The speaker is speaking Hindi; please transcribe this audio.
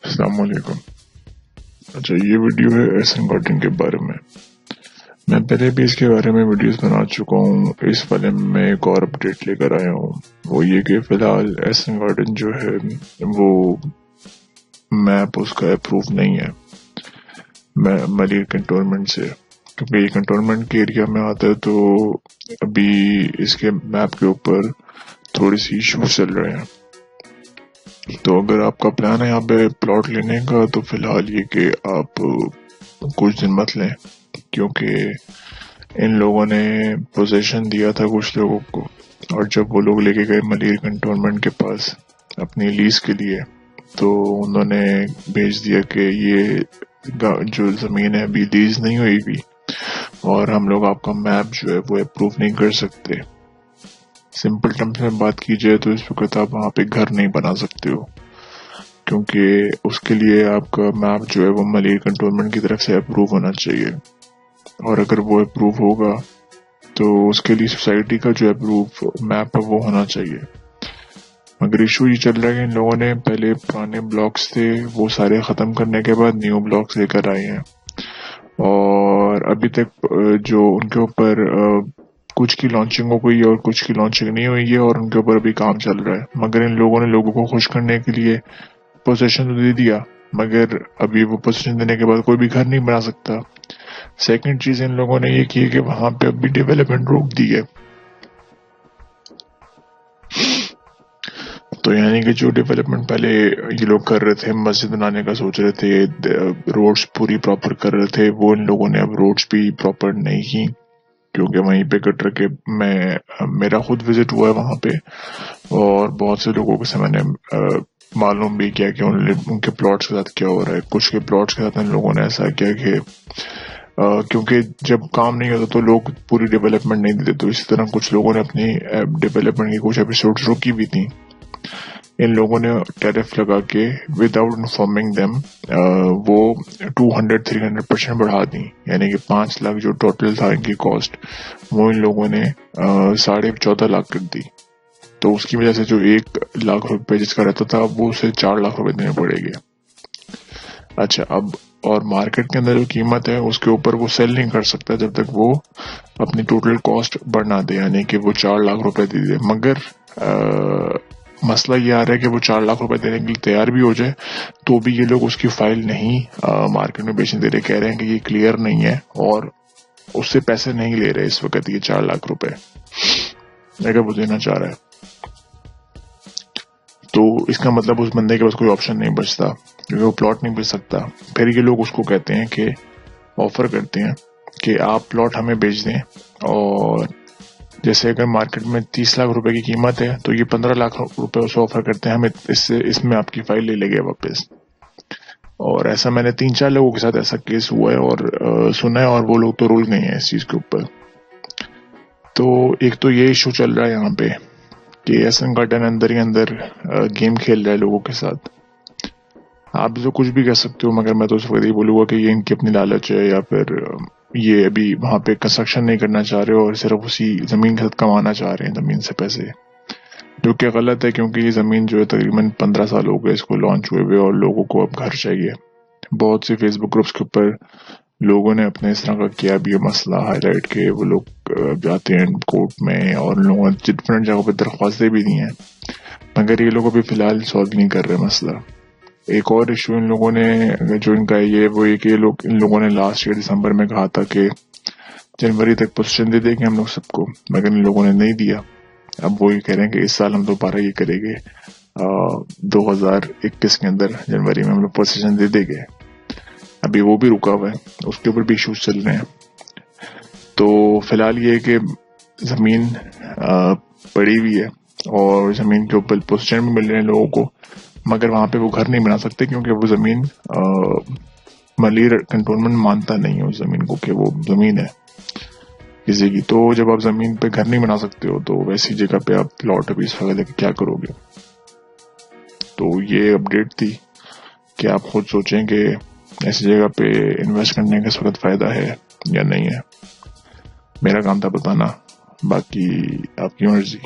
अस्सलाम वालेकुम। अच्छा, ये वीडियो है एसन गार्डन के बारे में। मैं पहले भी इसके बारे में वीडियोस बना चुका हूँ। इस वाले में मैं एक और अपडेट लेकर आया हूँ। वो ये कि फिलहाल एसन गार्डन जो है वो मैप उसका अप्रूव नहीं है मलिर कंटोनमेंट से, क्योंकि ये कंटोनमेंट के एरिया में आता है। तो अभी इसके मैप के ऊपर थोड़ी सी इश्यूज चल रहे हैं। तो अगर आपका प्लान है यहाँ पे प्लॉट लेने का, तो फिलहाल ये कि आप कुछ दिन मत लें, क्योंकि इन लोगों ने पोजीशन दिया था कुछ लोगों को, और जब वो लोग लेके गए मलिर कंटोनमेंट के पास अपनी लीज के लिए, तो उन्होंने भेज दिया कि ये जो जमीन है अभी लीज नहीं हुई और हम लोग आपका मैप जो है वो अप्रूव नहीं कर सकते। सिंपल टर्म्स में बात की जाए तो इस वक्त आप वहाँ पे घर नहीं बना सकते हो, क्योंकि उसके लिए आपका मैप जो है वो मलिर कंटोनमेंट की तरफ से अप्रूव होना चाहिए, और अगर वो अप्रूव होगा तो उसके लिए सोसाइटी का जो अप्रूव मैप है वो होना चाहिए। मगर इशू ये चल रहा है कि इन लोगों ने पहले पुराने ब्लॉक्स थे वो सारे खत्म करने के बाद न्यू ब्लॉक्स लेकर आए हैं, और अभी तक जो उनके ऊपर कुछ की लॉन्चिंग हो गई और कुछ की लॉन्चिंग नहीं हुई है, और उनके ऊपर अभी काम चल रहा है। मगर इन लोगों ने लोगों को खुश करने के लिए पोजीशन तो दे दिया, मगर अभी वो पोजीशन देने के बाद कोई भी घर नहीं बना सकता। सेकंड चीज इन लोगों ने ये की है कि वहां पे अभी डेवलपमेंट रोक दी है। तो यानी कि जो डेवलपमेंट पहले ये लोग कर रहे थे, मस्जिद बनाने का सोच रहे थे, रोड्स पूरी प्रॉपर कर रहे थे, वो इन लोगों ने अब रोड्स भी प्रॉपर नहीं की, क्योंकि वहीं पे गटर के मेरा खुद विजिट हुआ है वहां पे, और बहुत से लोगों से मैंने मालूम भी किया कि उनके प्लॉट्स के साथ क्या हो रहा है। कुछ के प्लॉट्स के साथ इन लोगों ने ऐसा किया कि क्योंकि जब काम नहीं होता तो लोग पूरी डेवलपमेंट नहीं देते, तो इसी तरह कुछ लोगों ने अपनी डेवलपमेंट की कुछ एपिसोड्स रोकी भी थी। इन लोगों ने टैरिफ लगा के विदाउट इन्फॉर्मिंग देम वो 200-300% बढ़ा दी, यानी कि 5 लाख जो टोटल था इनकी कॉस्ट, वो इन लोगों ने 14.5 लाख कर दी। तो उसकी वजह से जो 1 लाख रुपए जिसका रहता था वो उसे 4 लाख रुपए देने पड़ेंगे। अच्छा, अब और मार्केट के अंदर जो कीमत है उसके ऊपर वो सेल नहीं कर सकता जब तक वो अपनी टोटल कॉस्ट बढ़ा दे, यानी कि वो 4 लाख रुपए दे दे। मगर मसला ये आ रहा है कि वो 4 लाख रुपए देने के लिए तैयार भी हो जाए तो भी ये लोग उसकी फाइल नहीं मार्केट में बेचने दे रहे। कह रहे हैं कि ये क्लियर नहीं है और उससे पैसे नहीं ले रहे इस वक्त ये 4 लाख रुपए अगर वो देना चाह रहा है। तो इसका मतलब उस बंदे के पास कोई ऑप्शन नहीं बचता, क्योंकि वो प्लॉट नहीं बेच सकता। फिर ये लोग उसको कहते हैं कि ऑफर करते हैं कि आप प्लॉट हमें बेच दें, और जैसे अगर मार्केट में 30 लाख रुपए की कीमत है तो ये 15 लाख रुपए उसे ऑफर करते हैं, हम इसमें आपकी फाइल ले लेंगे वापस। और ऐसा मैंने 3-4 लोगों के साथ ऐसा केस हुआ है और सुना है, और वो लोग तो रुल गए हैं इस चीज के ऊपर। तो एक तो ये इशू चल रहा है यहाँ पे कि एसन गार्डन अंदर ही अंदर गेम खेल रहा है लोगों के साथ। आप तो कुछ भी कह सकते हो, मगर मैं तो उस वक्त ये बोलूंगा कि ये इनकी अपनी लालच है, या फिर ये अभी वहां पे कंस्ट्रक्शन नहीं करना चाह रहे हो और सिर्फ उसी जमीन के साथ कमाना चाह रहे हैं, जमीन से पैसे, जो कि गलत है। क्योंकि ये जमीन जो है तकरीबन 15 साल हो गए इसको लॉन्च हुए हुए, और लोगों को अब घर चाहिए। बहुत सी फेसबुक ग्रुप्स के ऊपर लोगों ने अपने इस तरह का किया भी मसला हाईलाइट के, वो लोग जाते हैं कोर्ट में, और लोगों ने डिफरेंट जगहों पर दरख्वास्तें भी दी हैं, मगर ये लोग अभी फिलहाल सॉल्व नहीं कर रहे मसला। एक और इशू इन लोगों ने जो इनका ये वो ये कि इन लोगों ने लास्ट ईयर दिसंबर में कहा था कि जनवरी तक पोजीशन दे देंगे हम लोग सबको, मगर इन लोगों ने नहीं दिया। अब वो ये कह रहे हैं कि इस साल हम दोबारा ये करेंगे, 2021 के अंदर जनवरी में हम लोग पोजीशन दे देंगे। अभी वो भी रुका हुआ है, उसके ऊपर भी इशूज चल रहे हैं। तो फिलहाल ये कि जमीन पड़ी हुई है और जमीन के ऊपर पोजीशन भी मिल रहे हैं लोगों को, मगर वहां पे वो घर नहीं बना सकते, क्योंकि वो जमीन मलिर कंटोनमेंट मानता नहीं है उस जमीन को कि वो जमीन है किसी की। तो जब आप जमीन पे घर नहीं बना सकते हो तो वैसी जगह पे आप प्लॉट अभी इस वक्त क्या करोगे। तो ये अपडेट थी कि आप खुद सोचें कि ऐसी जगह पे इन्वेस्ट करने का इस वक्त फायदा है या नहीं है। मेरा काम था बताना, बाकी आपकी मर्जी।